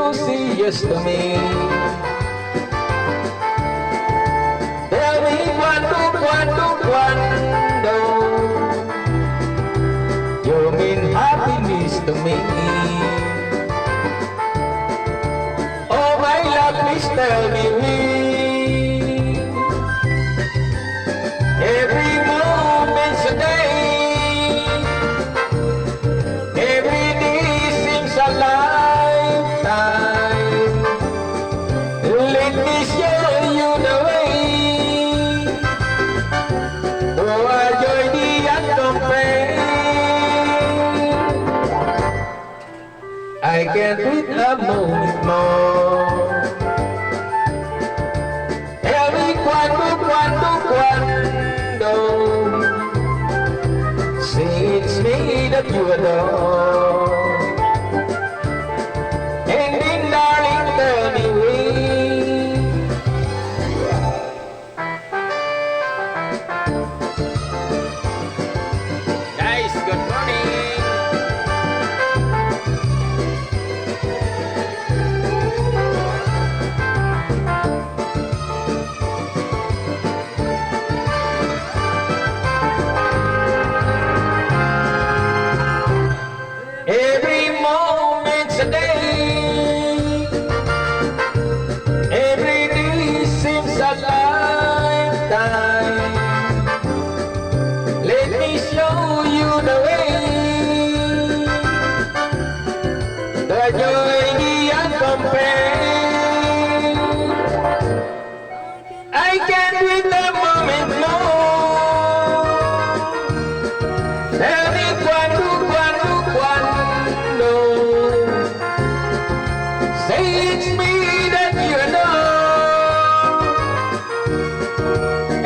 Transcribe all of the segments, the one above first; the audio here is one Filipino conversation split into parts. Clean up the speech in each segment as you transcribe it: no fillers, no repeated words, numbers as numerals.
you say yes to me? Tell me cuando you mean happiness to me. Oh my love, please tell me. Every moment's a day, every day seems a lifetime. Let me show you the way. Oh, I joy the uncompared. I can't wait a moment more. Tell me cuando say it's me that you adore. And then darling, tell me when. Guys, good morning. Every moment's a day, every day seems a lifetime. Let me show you the way, the joy the uncompared. I can't wait a moment more. Tell me cuando say it's me that you know.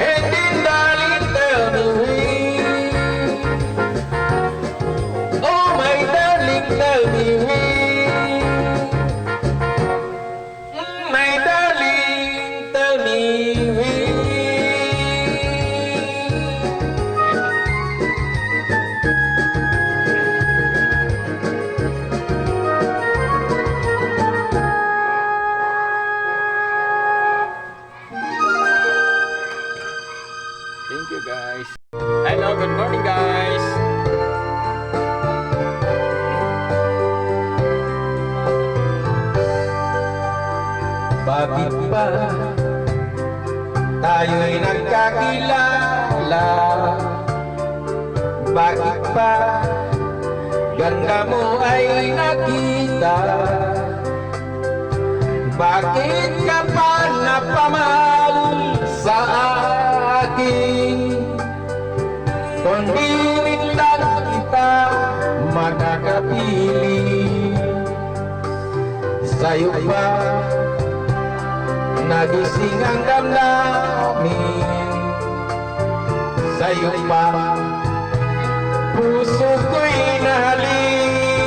And then darling, tell me when. Oh my darling, tell me when. My darling, tell me when. Thank you guys. Hello, good morning guys. Bakit ba tayo'y nagkakilala? Bakit ba ganda mo ay nakita? Bakit ka pa napamahal sa akin? Kung di lang kita makakapili, sa'yo ba nagising ang damdamin? Sa'yo ba puso ko'y nahalin?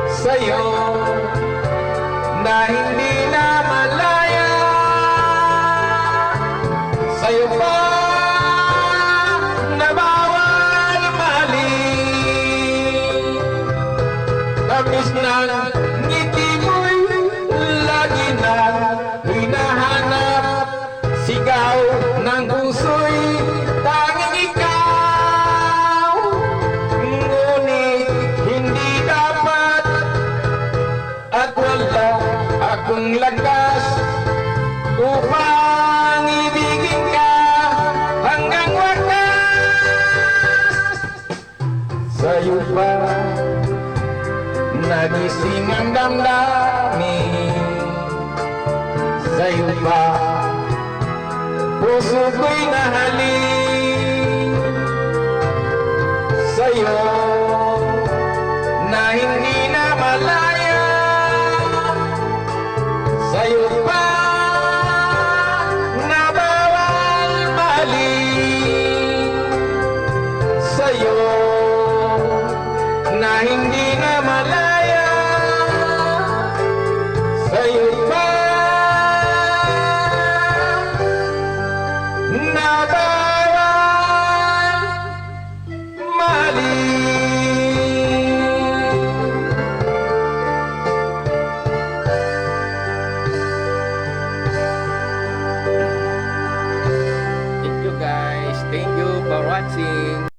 Sa'yo na hindi na malaya, sa'yo ba na bawal mahalin? Tamis ng ngiti mo'y lagi na hinahanap, sigaw ng puso'y tanging ikaw. Ngunit hindi dapat at wala akong lakas upang ibigin ka hanggang wakas. Sa'yo ba nagising ang damdamin? Sa'yo ba puso ko'y nahalin? Sa'yo